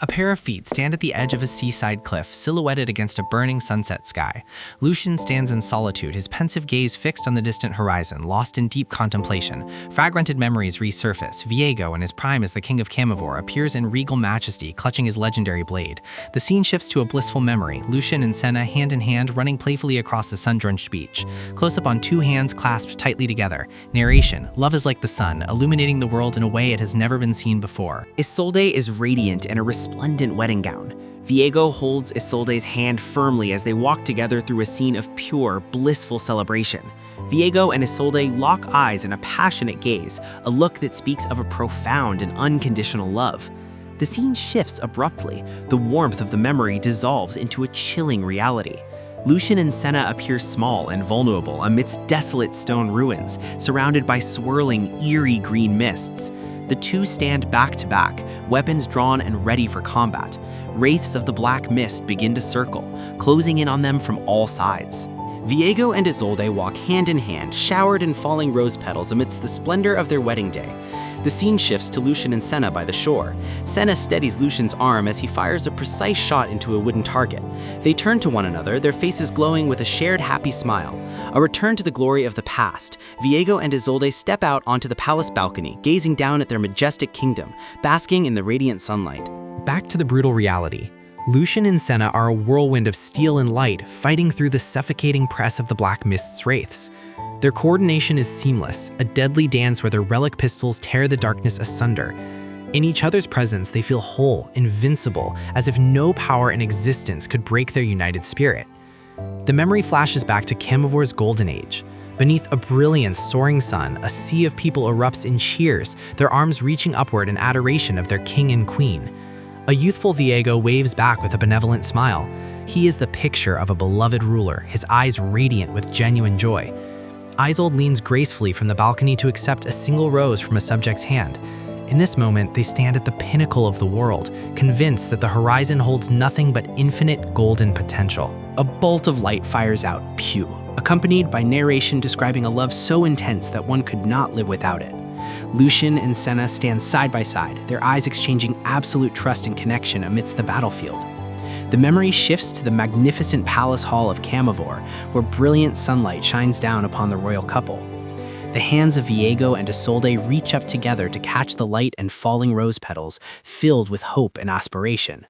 A pair of feet stand at the edge of a seaside cliff, silhouetted against a burning sunset sky. Lucian stands in solitude, his pensive gaze fixed on the distant horizon, lost in deep contemplation. Fragmented memories resurface. Viego, in his prime as the king of Camivore, appears in regal majesty, clutching his legendary blade. The scene shifts to a blissful memory, Lucian and Senna hand in hand, running playfully across the sun-drenched beach. Close up on two hands clasped tightly together. Narration: love is like the sun, illuminating the world in a way it has never been seen before. Isolde is radiant in a resplendent wedding gown. Viego holds Isolde's hand firmly as they walk together through a scene of pure, blissful celebration. Viego and Isolde lock eyes in a passionate gaze, a look that speaks of a profound and unconditional love. The scene shifts abruptly. The warmth of the memory dissolves into a chilling reality. Lucian and Senna appear small and vulnerable amidst desolate stone ruins, surrounded by swirling, eerie green mists. The two stand back to back, weapons drawn and ready for combat. Wraiths of the black mist begin to circle, closing in on them from all sides. Viego and Isolde walk hand in hand, showered in falling rose petals amidst the splendor of their wedding day. The scene shifts to Lucian and Senna by the shore. Senna steadies Lucian's arm as he fires a precise shot into a wooden target. They turn to one another, their faces glowing with a shared happy smile. A return to the glory of the past. Viego and Isolde step out onto the palace balcony, gazing down at their majestic kingdom, basking in the radiant sunlight. Back to the brutal reality. Lucian and Senna are a whirlwind of steel and light, fighting through the suffocating press of the Black Mist's wraiths. Their coordination is seamless, a deadly dance where their relic pistols tear the darkness asunder. In each other's presence, they feel whole, invincible, as if no power in existence could break their united spirit. The memory flashes back to Camivore's golden age. Beneath a brilliant, soaring sun, a sea of people erupts in cheers, their arms reaching upward in adoration of their king and queen. A youthful Viego waves back with a benevolent smile. He is the picture of a beloved ruler, his eyes radiant with genuine joy. Isolde leans gracefully from the balcony to accept a single rose from a subject's hand. In this moment, they stand at the pinnacle of the world, convinced that the horizon holds nothing but infinite golden potential. A bolt of light fires out, pew, accompanied by narration describing a love so intense that one could not live without it. Lucian and Senna stand side by side, their eyes exchanging absolute trust and connection amidst the battlefield. The memory shifts to the magnificent palace hall of Camivore, where brilliant sunlight shines down upon the royal couple. The hands of Viego and Isolde reach up together to catch the light and falling rose petals, filled with hope and aspiration.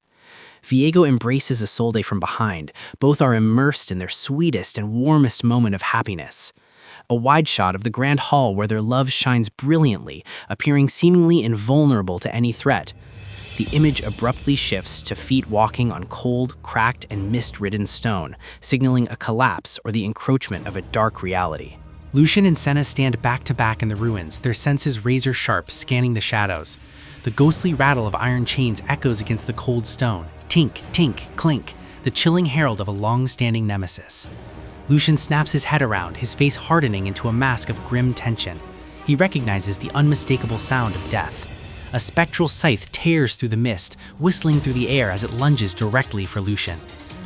Viego embraces Isolde from behind. Both are immersed in their sweetest and warmest moment of happiness. A wide shot of the grand hall where their love shines brilliantly, appearing seemingly invulnerable to any threat. The image abruptly shifts to feet walking on cold, cracked, and mist-ridden stone, signaling a collapse or the encroachment of a dark reality. Lucian and Senna stand back to back in the ruins, their senses razor-sharp, scanning the shadows. The ghostly rattle of iron chains echoes against the cold stone. Tink, tink, clink, the chilling herald of a long-standing nemesis. Lucian snaps his head around, his face hardening into a mask of grim tension. He recognizes the unmistakable sound of death. A spectral scythe tears through the mist, whistling through the air as it lunges directly for Lucian.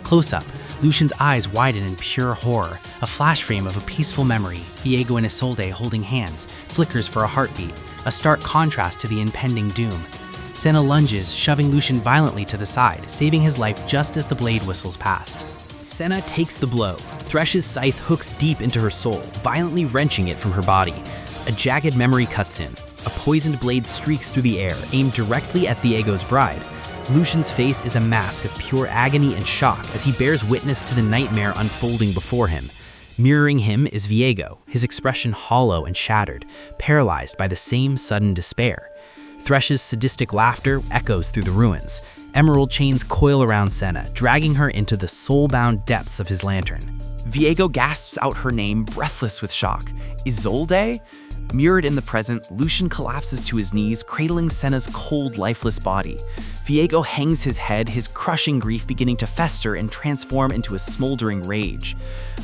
Close up, Lucian's eyes widen in pure horror, a flash frame of a peaceful memory, Viego and Isolde holding hands, flickers for a heartbeat, a stark contrast to the impending doom. Senna lunges, shoving Lucian violently to the side, saving his life just as the blade whistles past. Senna takes the blow. Thresh's scythe hooks deep into her soul, violently wrenching it from her body. A jagged memory cuts in. A poisoned blade streaks through the air, aimed directly at Viego's bride. Lucian's face is a mask of pure agony and shock as he bears witness to the nightmare unfolding before him. Mirroring him is Viego, his expression hollow and shattered, paralyzed by the same sudden despair. Thresh's sadistic laughter echoes through the ruins. Emerald chains coil around Senna, dragging her into the soul-bound depths of his lantern. Viego gasps out her name, breathless with shock. Isolde? Mirrored in the present, Lucian collapses to his knees, cradling Senna's cold, lifeless body. Viego hangs his head, his crushing grief beginning to fester and transform into a smoldering rage.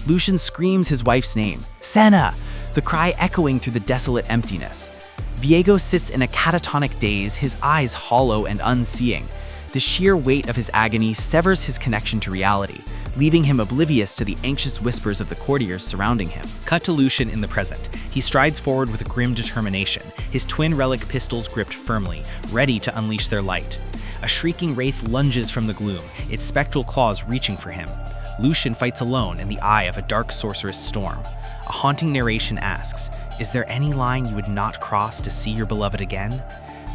Lucian screams his wife's name, Senna, the cry echoing through the desolate emptiness. Viego sits in a catatonic daze, his eyes hollow and unseeing. The sheer weight of his agony severs his connection to reality, leaving him oblivious to the anxious whispers of the courtiers surrounding him. Cut to Lucian in the present. He strides forward with grim determination, his twin relic pistols gripped firmly, ready to unleash their light. A shrieking wraith lunges from the gloom, its spectral claws reaching for him. Lucian fights alone in the eye of a dark sorceress storm. A haunting narration asks, "Is there any line you would not cross to see your beloved again?"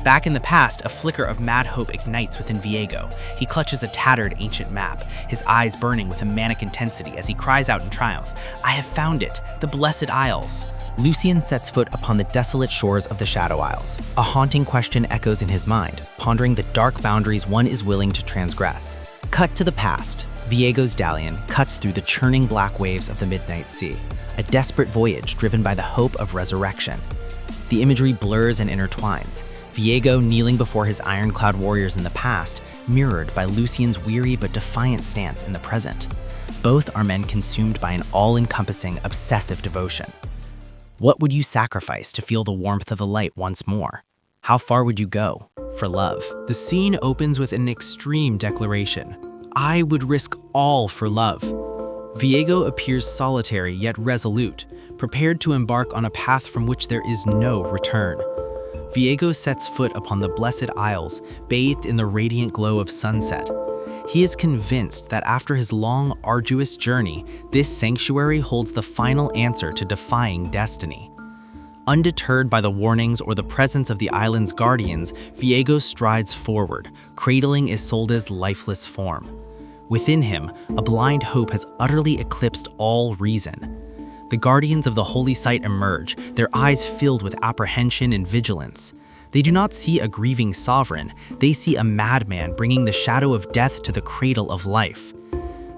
Back in the past, a flicker of mad hope ignites within Viego. He clutches a tattered ancient map, his eyes burning with a manic intensity as he cries out in triumph, "I have found it, the Blessed Isles!" Lucian sets foot upon the desolate shores of the Shadow Isles. A haunting question echoes in his mind, pondering the dark boundaries one is willing to transgress. Cut to the past. Viego's Dalian cuts through the churning black waves of the Midnight Sea, a desperate voyage driven by the hope of resurrection. The imagery blurs and intertwines, Viego kneeling before his ironclad warriors in the past, mirrored by Lucian's weary but defiant stance in the present. Both are men consumed by an all-encompassing, obsessive devotion. What would you sacrifice to feel the warmth of the light once more? How far would you go for love? The scene opens with an extreme declaration. I would risk all for love. Viego appears solitary yet resolute, prepared to embark on a path from which there is no return. Viego sets foot upon the Blessed Isles, bathed in the radiant glow of sunset. He is convinced that after his long, arduous journey, this sanctuary holds the final answer to defying destiny. Undeterred by the warnings or the presence of the island's guardians, Viego strides forward, cradling Isolde's lifeless form. Within him, a blind hope has utterly eclipsed all reason. The guardians of the holy site emerge, their eyes filled with apprehension and vigilance. They do not see a grieving sovereign, they see a madman bringing the shadow of death to the cradle of life.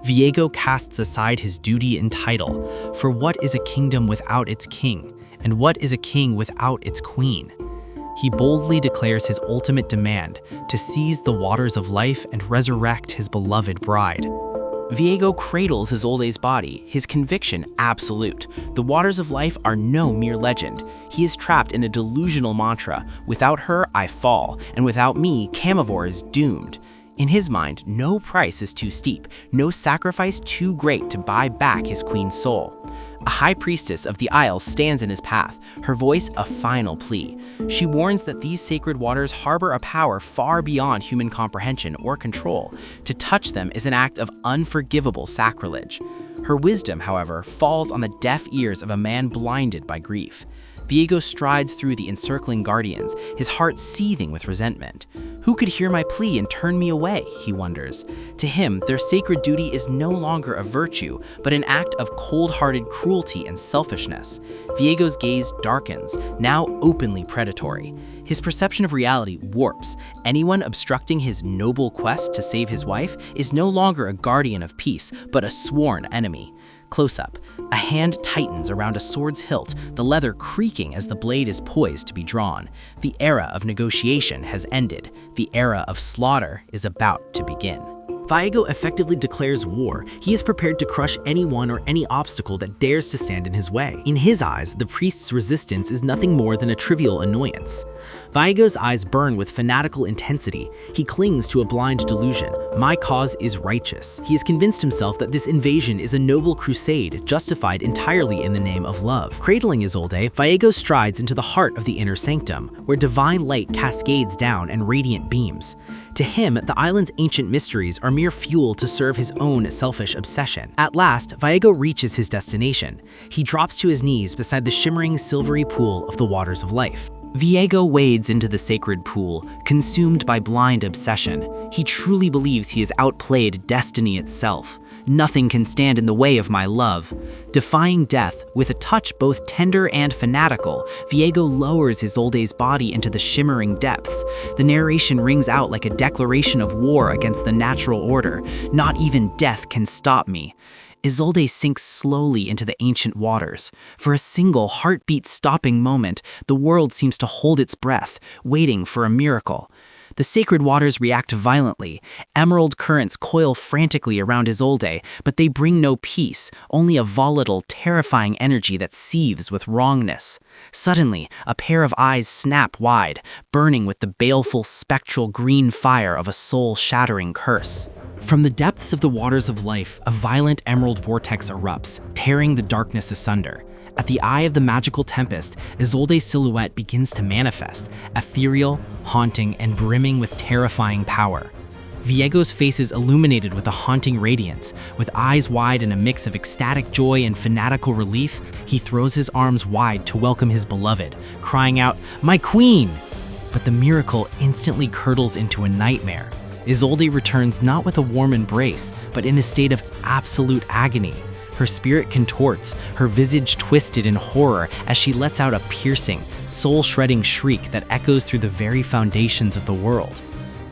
Viego casts aside his duty and title, for what is a kingdom without its king, and what is a king without its queen? He boldly declares his ultimate demand, to seize the waters of life and resurrect his beloved bride. Viego cradles Isolde's body, his conviction absolute. The waters of life are no mere legend. He is trapped in a delusional mantra, without her, I fall, and without me, Camivore is doomed. In his mind, no price is too steep, no sacrifice too great to buy back his queen's soul. A high priestess of the Isles stands in his path, her voice a final plea. She warns that these sacred waters harbor a power far beyond human comprehension or control. To touch them is an act of unforgivable sacrilege. Her wisdom, however, falls on the deaf ears of a man blinded by grief. Viego strides through the encircling guardians, his heart seething with resentment. Who could hear my plea and turn me away, he wonders. To him, their sacred duty is no longer a virtue, but an act of cold-hearted cruelty and selfishness. Viego's gaze darkens, now openly predatory. His perception of reality warps. Anyone obstructing his noble quest to save his wife is no longer a guardian of peace, but a sworn enemy. Close-up, a hand tightens around a sword's hilt, the leather creaking as the blade is poised to be drawn. The era of negotiation has ended. The era of slaughter is about to begin. Viego effectively declares war. He is prepared to crush anyone or any obstacle that dares to stand in his way. In his eyes, the priest's resistance is nothing more than a trivial annoyance. Viego's eyes burn with fanatical intensity. He clings to a blind delusion. My cause is righteous. He has convinced himself that this invasion is a noble crusade, justified entirely in the name of love. Cradling Isolde, Viego strides into the heart of the inner sanctum, where divine light cascades down and radiant beams. To him, the island's ancient mysteries are mere fuel to serve his own selfish obsession. At last, Viego reaches his destination. He drops to his knees beside the shimmering silvery pool of the waters of life. Viego wades into the sacred pool, consumed by blind obsession. He truly believes he has outplayed destiny itself. Nothing can stand in the way of my love. Defying death, with a touch both tender and fanatical, Viego lowers Isolde's body into the shimmering depths. The narration rings out like a declaration of war against the natural order. Not even death can stop me. Isolde sinks slowly into the ancient waters. For a single heartbeat-stopping moment, the world seems to hold its breath, waiting for a miracle. The sacred waters react violently. Emerald currents coil frantically around Isolde, but they bring no peace, only a volatile, terrifying energy that seethes with wrongness. Suddenly, a pair of eyes snap wide, burning with the baleful, spectral green fire of a soul-shattering curse. From the depths of the waters of life, a violent emerald vortex erupts, tearing the darkness asunder. At the eye of the magical tempest, Isolde's silhouette begins to manifest, ethereal, haunting, and brimming with terrifying power. Viego's face is illuminated with a haunting radiance. With eyes wide in a mix of ecstatic joy and fanatical relief, he throws his arms wide to welcome his beloved, crying out, "My queen!" But the miracle instantly curdles into a nightmare. Isolde returns not with a warm embrace, but in a state of absolute agony. Her spirit contorts, her visage twisted in horror as she lets out a piercing, soul-shredding shriek that echoes through the very foundations of the world.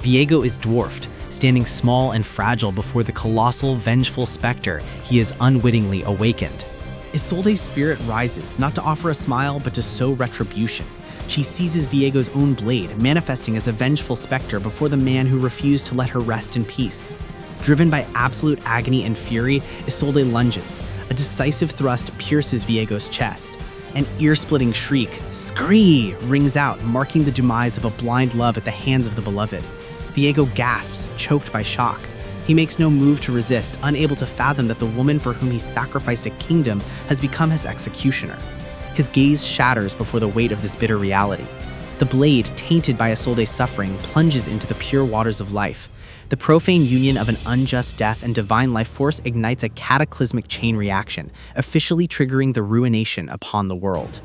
Viego is dwarfed, standing small and fragile before the colossal, vengeful specter he has unwittingly awakened. Isolde's spirit rises, not to offer a smile, but to sow retribution. She seizes Viego's own blade, manifesting as a vengeful specter before the man who refused to let her rest in peace. Driven by absolute agony and fury, Isolde lunges. A decisive thrust pierces Viego's chest. An ear-splitting shriek, "Scree!" rings out, marking the demise of a blind love at the hands of the beloved. Viego gasps, choked by shock. He makes no move to resist, unable to fathom that the woman for whom he sacrificed a kingdom has become his executioner. His gaze shatters before the weight of this bitter reality. The blade, tainted by Isolde's suffering, plunges into the pure waters of life. The profane union of an unjust death and divine life force ignites a cataclysmic chain reaction, officially triggering the ruination upon the world.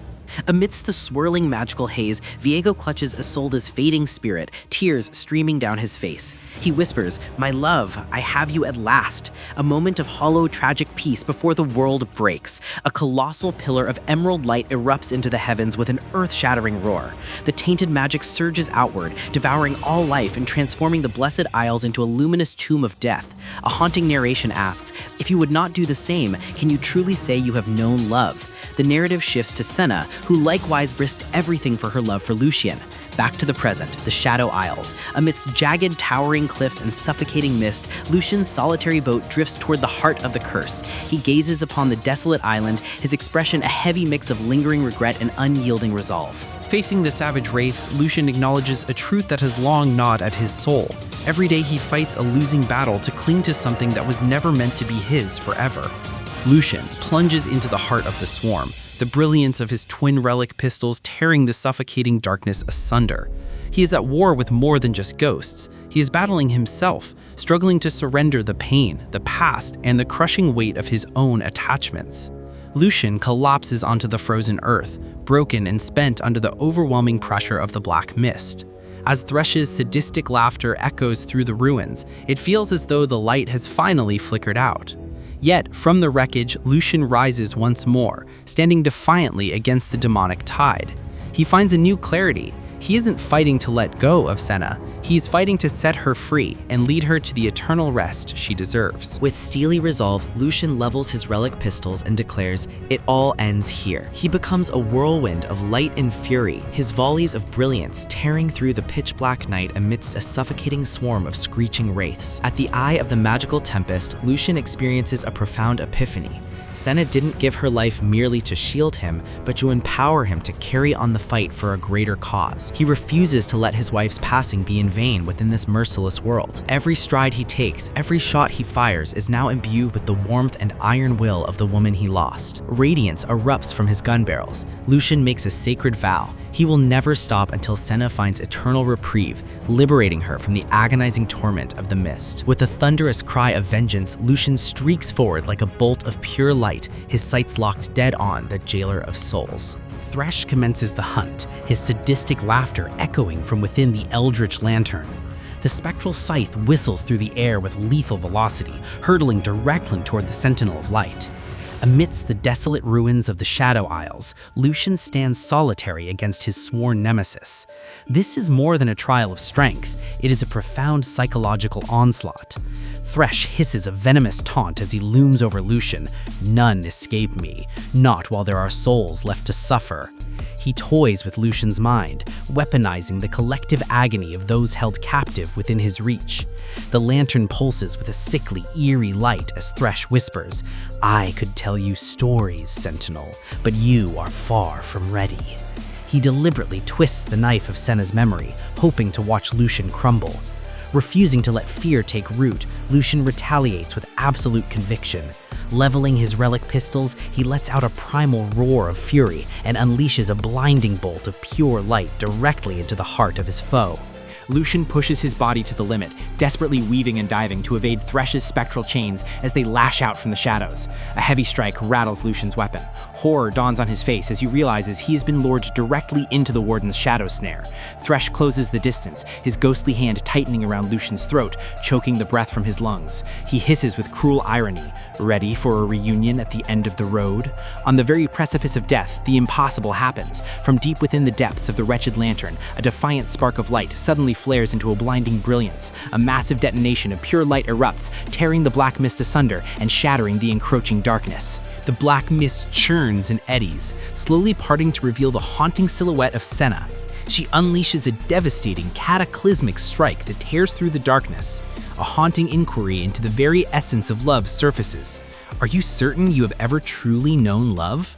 Amidst the swirling magical haze, Viego clutches Isolde's fading spirit, tears streaming down his face. He whispers, "My love, I have you at last." A moment of hollow, tragic peace before the world breaks. A colossal pillar of emerald light erupts into the heavens with an earth-shattering roar. The tainted magic surges outward, devouring all life and transforming the Blessed Isles into a luminous tomb of death. A haunting narration asks, "If you would not do the same, can you truly say you have known love?" The narrative shifts to Senna, who likewise risked everything for her love for Lucian. Back to the present, the Shadow Isles. Amidst jagged, towering cliffs and suffocating mist, Lucian's solitary boat drifts toward the heart of the curse. He gazes upon the desolate island, his expression a heavy mix of lingering regret and unyielding resolve. Facing the savage wraiths, Lucian acknowledges a truth that has long gnawed at his soul. Every day he fights a losing battle to cling to something that was never meant to be his forever. Lucian plunges into the heart of the swarm, the brilliance of his twin relic pistols tearing the suffocating darkness asunder. He is at war with more than just ghosts. He is battling himself, struggling to surrender the pain, the past, and the crushing weight of his own attachments. Lucian collapses onto the frozen earth, broken and spent under the overwhelming pressure of the black mist. As Thresh's sadistic laughter echoes through the ruins, it feels as though the light has finally flickered out. Yet, from the wreckage, Lucian rises once more, standing defiantly against the demonic tide. He finds a new clarity. He isn't fighting to let go of Senna. He's fighting to set her free and lead her to the eternal rest she deserves. With steely resolve, Lucian levels his relic pistols and declares, "It all ends here." He becomes a whirlwind of light and fury, his volleys of brilliance tearing through the pitch-black night amidst a suffocating swarm of screeching wraiths. At the eye of the magical tempest, Lucian experiences a profound epiphany. Senna didn't give her life merely to shield him, but to empower him to carry on the fight for a greater cause. He refuses to let his wife's passing be in vain within this merciless world. Every stride he takes, every shot he fires is now imbued with the warmth and iron will of the woman he lost. Radiance erupts from his gun barrels. Lucian makes a sacred vow. He will never stop until Senna finds eternal reprieve, liberating her from the agonizing torment of the mist. With a thunderous cry of vengeance, Lucian streaks forward like a bolt of pure light, his sights locked dead on the jailer of souls. Thresh commences the hunt, his sadistic laughter echoing from within the eldritch lantern. The spectral scythe whistles through the air with lethal velocity, hurtling directly toward the Sentinel of Light. Amidst the desolate ruins of the Shadow Isles, Lucian stands solitary against his sworn nemesis. This is more than a trial of strength, it is a profound psychological onslaught. Thresh hisses a venomous taunt as he looms over Lucian. "None escape me, not while there are souls left to suffer." He toys with Lucian's mind, weaponizing the collective agony of those held captive within his reach. The lantern pulses with a sickly, eerie light as Thresh whispers, "I could tell you stories, Sentinel, but you are far from ready." He deliberately twists the knife of Senna's memory, hoping to watch Lucian crumble. Refusing to let fear take root, Lucian retaliates with absolute conviction. Leveling his relic pistols, he lets out a primal roar of fury and unleashes a blinding bolt of pure light directly into the heart of his foe. Lucian pushes his body to the limit, desperately weaving and diving to evade Thresh's spectral chains as they lash out from the shadows. A heavy strike rattles Lucian's weapon. Horror dawns on his face as he realizes he has been lured directly into the Warden's shadow snare. Thresh closes the distance, his ghostly hand tightening around Lucian's throat, choking the breath from his lungs. He hisses with cruel irony, ready for a reunion at the end of the road? On the very precipice of death, the impossible happens. From deep within the depths of the wretched lantern, a defiant spark of light suddenly flares into a blinding brilliance. A massive detonation of pure light erupts, tearing the black mist asunder and shattering the encroaching darkness. The black mist churns and eddies, slowly parting to reveal the haunting silhouette of Senna. She unleashes a devastating, cataclysmic strike that tears through the darkness. A haunting inquiry into the very essence of love surfaces. Are you certain you have ever truly known love?